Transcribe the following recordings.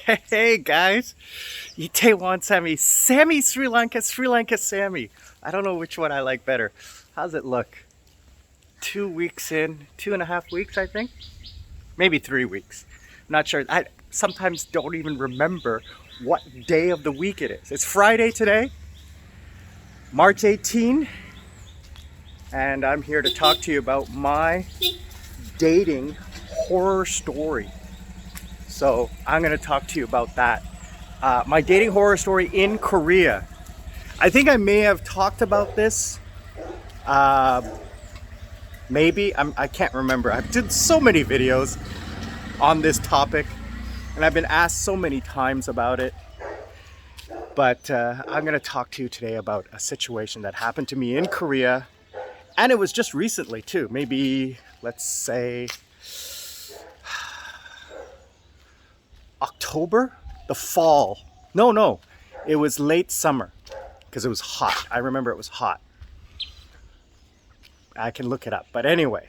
Hey guys, Taiwan Sammy Sri Lanka Sammy. I don't know which one I like better. How's it look? 2 weeks in, 2.5 weeks, I think. Maybe 3 weeks. Not sure. I sometimes don't even remember what day of the week it is. It's Friday today, March 18, and I'm here to talk to you about my dating horror story. So I'm going to talk to you about that. My dating horror story in Korea. I think I may have talked about this. Maybe. I can't remember. I've did so many videos on this topic and I've been asked so many times about it. But I'm going to talk to you today about a situation that happened to me in Korea. And it was just recently too. Maybe, let's say, October? The fall. No. It was late summer because it was hot. I remember it was hot. I can look it up. But anyway,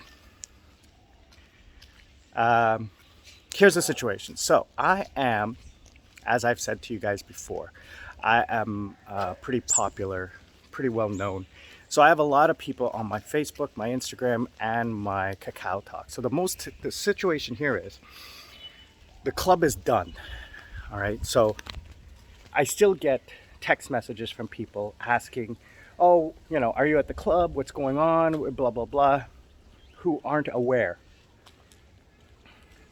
here's the situation. So I am, as I've said to you guys before, I am pretty popular, pretty well known. So I have a lot of people on my Facebook, my Instagram, and my Kakao Talk. So the situation here is the club is done. All right. So I still get text messages from people asking, oh, are you at the club? What's going on? Blah, blah, blah. Who aren't aware.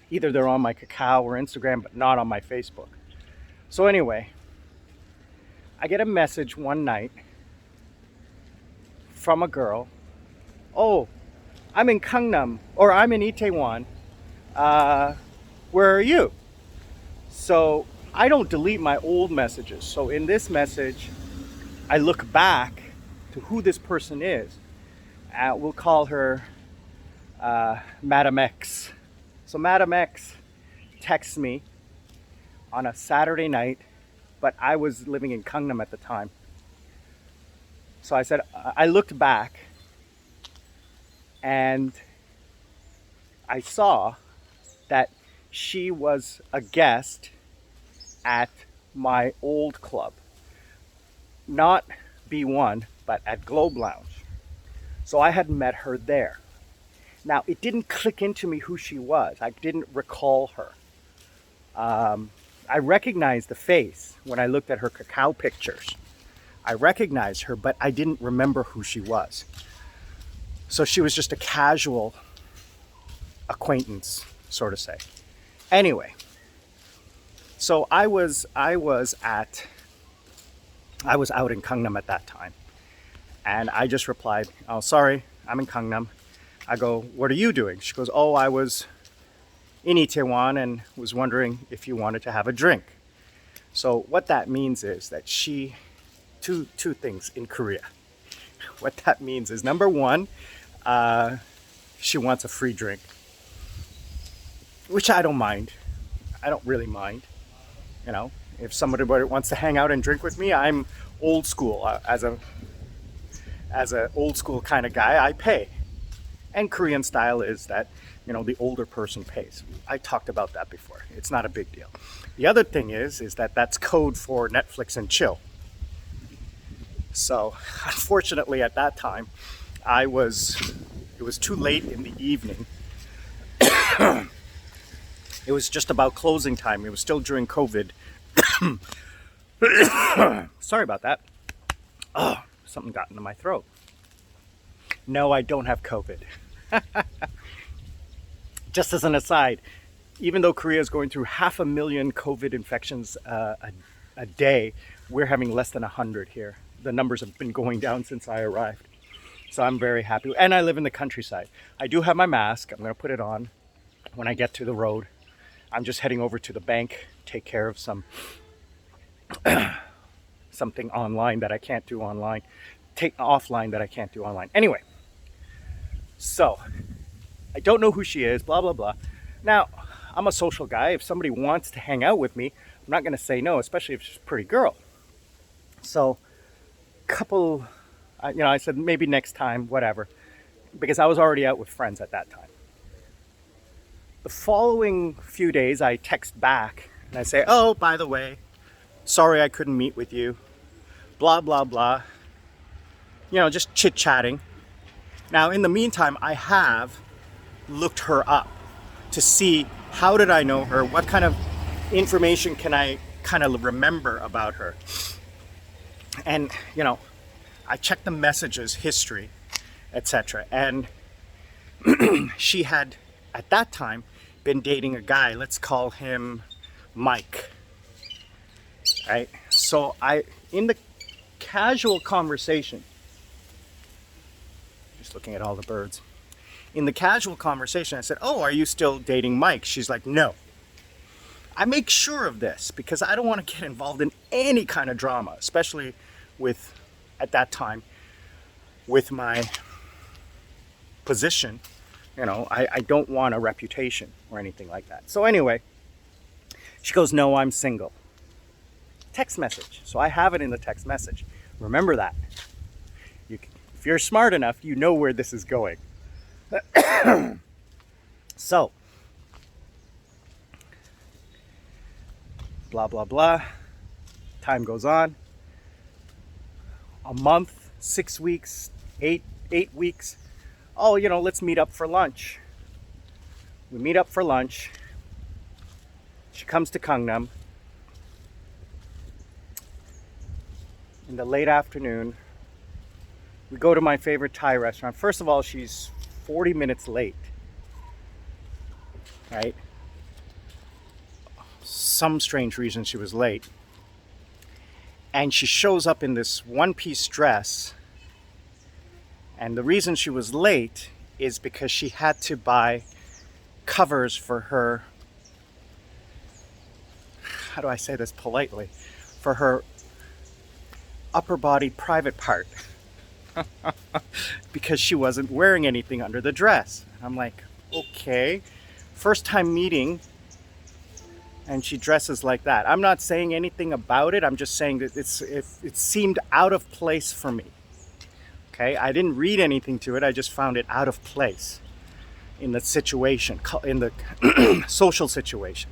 Either they're on my Kakao or Instagram, but not on my Facebook. So anyway, I get a message one night from a girl. Oh, I'm in Gangnam, or I'm in Itaewon. Where are you? So I don't delete my old messages. So in this message, I look back to who this person is. We'll call her Madam X. So Madam X texts me on a Saturday night, but I was living in Gangnam at the time. So I said, I looked back and I saw that she was a guest at my old club. Not B1, but at Globe Lounge. So I had met her there. Now, it didn't click into me who she was. I didn't recall her. I recognized the face when I looked at her Kakao pictures. I recognized her, but I didn't remember who she was. So she was just a casual acquaintance, sort of say. Anyway, so I was out in Gangnam at that time, and I just replied, "Oh, sorry, I'm in Gangnam." I go, "What are you doing?" She goes, "Oh, I was in Itaewon and was wondering if you wanted to have a drink." So what that means is that two things in Korea. What that means is, number one, she wants a free drink, which I don't mind. I don't really mind. If somebody wants to hang out and drink with me, I'm old school. As a old school kind of guy, I pay. And Korean style is that, the older person pays. I talked about that before. It's not a big deal. The other thing is that that's code for Netflix and chill. So, unfortunately, at that time, it was too late in the evening. It was just about closing time. It was still during COVID. Sorry about that. Oh, something got into my throat. No, I don't have COVID. Just as an aside, even though Korea is going through 500,000 COVID infections a day, we're having less than 100 here. The numbers have been going down since I arrived. So I'm very happy. And I live in the countryside. I do have my mask. I'm going to put it on when I get to the road. I'm just heading over to the bank, take care of something online that I can't do online. Offline that I can't do online. Anyway, so I don't know who she is, blah, blah, blah. Now, I'm a social guy. If somebody wants to hang out with me, I'm not going to say no, especially if she's a pretty girl. So, I said maybe next time, whatever, because I was already out with friends at that time. The following few days, I text back And I say, oh, by the way, sorry I couldn't meet with you. Blah, blah, blah. You know, just chit-chatting. Now, in the meantime, I have looked her up to see how did I know her, what kind of information can I kind of remember about her. And, you know, I checked the messages, history, etc. And she had, at that time, been dating a guy, let's call him Mike. Right? So in the casual conversation, just looking at all the birds. In the casual conversation, I said, oh, are you still dating Mike? She's like, no. I make sure of this because I don't want to get involved in any kind of drama, especially with, at that time, with my position. You know, I don't want a reputation or anything like that. So anyway, she goes, no, I'm single. Text message. So I have it in the text message. Remember that. If you're smart enough, you know where this is going. So, blah, blah, blah. Time goes on. A month, 6 weeks, 8 weeks. Oh, you know, let's meet up for lunch. We meet up for lunch. She comes to Gangnam. In the late afternoon, we go to my favorite Thai restaurant. First of all, she's 40 minutes late. Right? Some strange reason she was late. And she shows up in this one-piece dress. And the reason she was late is because she had to buy covers for her, how do I say this politely? For her upper body private part. Because she wasn't wearing anything under the dress. I'm like, okay, first time meeting and she dresses like that. I'm not saying anything about it. I'm just saying that it seemed out of place for me. Okay, I didn't read anything to it. I just found it out of place in the situation, in the social situation.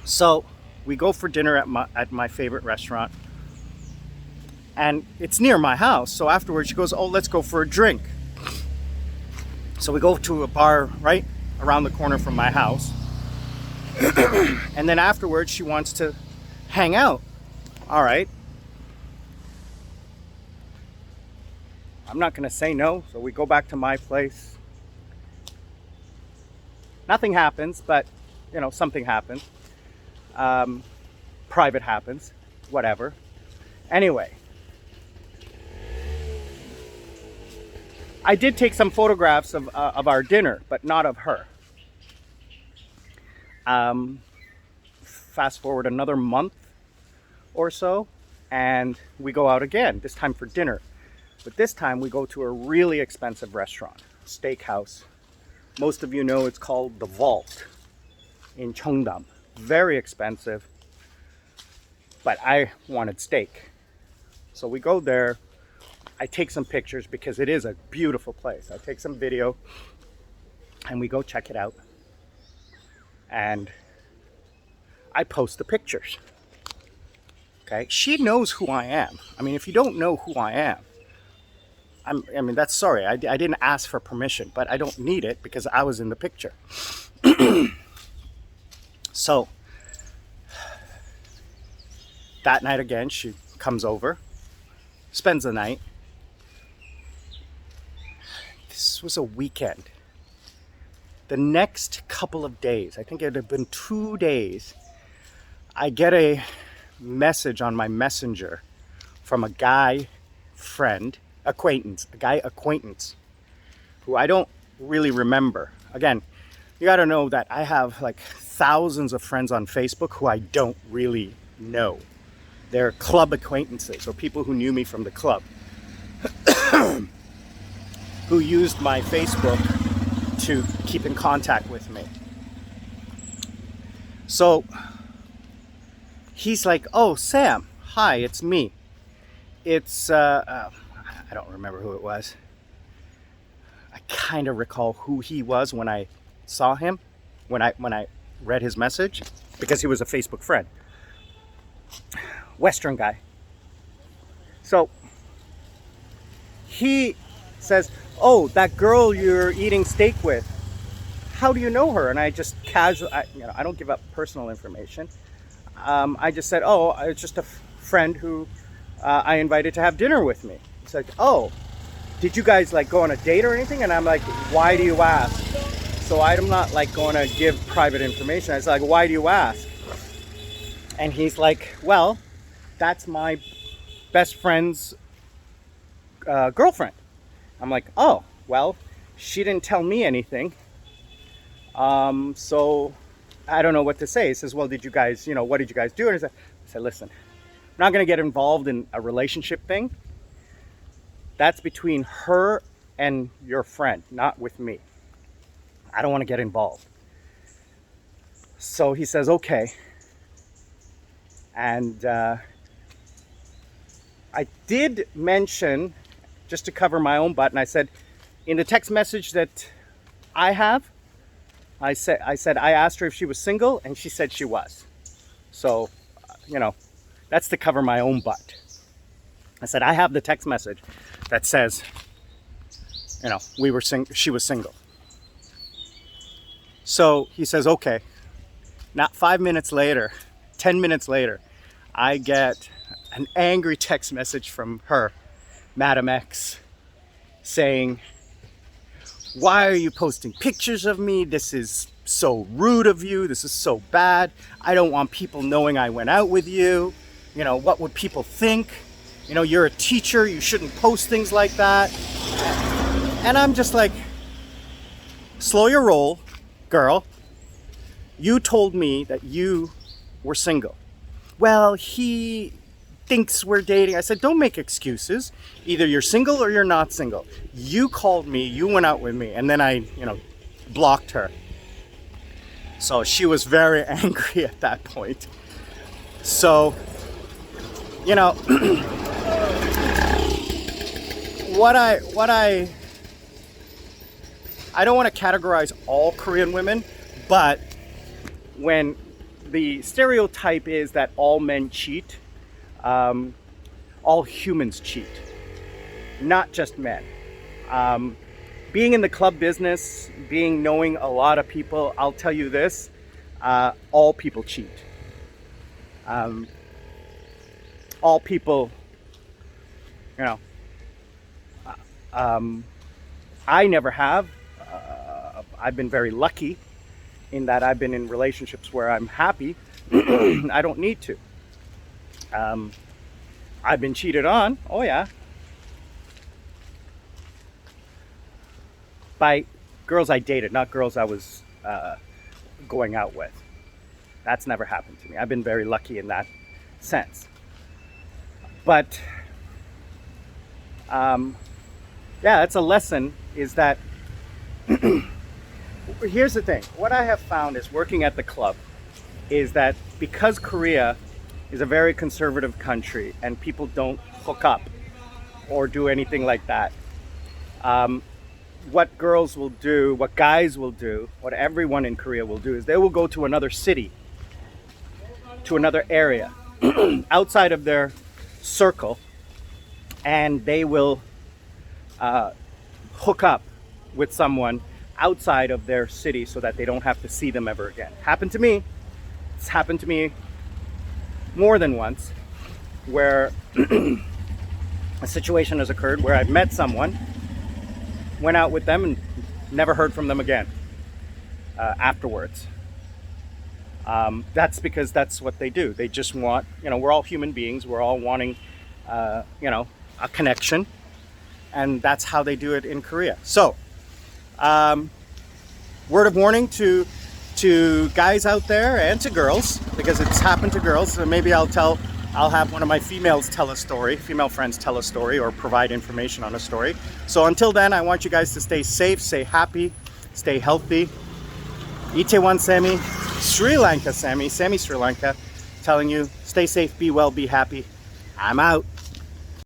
So we go for dinner at my favorite restaurant. And it's near my house. So afterwards she goes, oh, let's go for a drink. So we go to a bar right around the corner from my house. And then afterwards she wants to hang out. All right. I'm not going to say no. So we go back to my place. Nothing happens, but, you know, something happens. Private happens. Whatever. Anyway. I did take some photographs of our dinner, but not of her. Fast forward another month or so, and we go out again, this time for dinner. But this time we go to a really expensive restaurant, steakhouse. Most of you know it's called The Vault in Cheongdam. Very expensive, but I wanted steak. So we go there. I take some pictures because it is a beautiful place. I take some video and we go check it out. And I post the pictures. Okay, she knows who I am. I mean, if you don't know who I am, I mean, that's sorry. I didn't ask for permission, but I don't need it because I was in the picture. So that night again, she comes over, spends the night. This was a weekend. The next couple of days, I think it had been 2 days, I get a message on my messenger from a guy friend, acquaintance, who I don't really remember. Again, you got to know that I have like thousands of friends on Facebook who I don't really know. They're club acquaintances or people who knew me from the club. Who used my Facebook to keep in contact with me. So he's like, oh, Sam, hi, it's me. It's, I don't remember who it was. I kind of recall who he was when I saw him, when I read his message because he was a Facebook friend. Western guy. So he says, oh, that girl you're eating steak with, how do you know her? And I just casually, I don't give up personal information. I just said, oh, it's just a friend who I invited to have dinner with me. It's like, oh, did you guys like go on a date or anything? And I'm like, why do you ask? So I'm not like going to give private information. I was like, why do you ask? And he's like, well, that's my best friend's girlfriend. I'm like, oh, well, she didn't tell me anything. So I don't know what to say. He says, well, did you guys, what did you guys do? And I said, listen, I'm not going to get involved in a relationship thing. That's between her and your friend, not with me. I don't want to get involved. So he says, okay. And I did mention, just to cover my own butt, and I said, in the text message that I have, I said I asked her if she was single, and she said she was. So, that's to cover my own butt. I said, I have the text message that says, she was single. So he says, okay. Not 5 minutes later, 10 minutes later, I get an angry text message from her, Madam X, saying, why are you posting pictures of me? This is so rude of you. This is so bad. I don't want people knowing I went out with you. What would people think? You're a teacher. You shouldn't post things like that. And I'm just like, slow your roll, girl. You told me that you were single. Well, he thinks we're dating. I said, don't make excuses. Either you're single or you're not single. You called me, you went out with me, and then I, blocked her. So she was very angry at that point. So, I don't want to categorize all Korean women, but when the stereotype is that all men cheat, all humans cheat, not just men. Being in the club business, knowing a lot of people, I'll tell you this, all people cheat. All people, I never have. I've been very lucky in that I've been in relationships where I'm happy. I don't need to. I've been cheated on. Oh yeah. By girls I dated, not girls I was going out with. That's never happened to me. I've been very lucky in that sense. But that's a lesson, is that here's the thing. What I have found is working at the club is that because Korea is a very conservative country and people don't hook up or do anything like that, what girls will do, what guys will do, what everyone in Korea will do is they will go to another city, to another area outside of their circle, and they will hook up with someone outside of their city so that they don't have to see them ever again. Happened to me. It's happened to me more than once, where a situation has occurred where I've met someone, went out with them, and never heard from them again afterwards. That's because that's what they do. They just want, we're all human beings. We're all wanting, a connection. And that's how they do it in Korea. So, word of warning to guys out there and to girls, because it's happened to girls. So maybe I'll have one of my female friends tell a story or provide information on a story. So until then, I want you guys to stay safe, stay happy, stay healthy. Itaewon Sammy, Sri Lanka Sammy Sri Lanka, telling you, stay safe, be well, be happy. I'm out.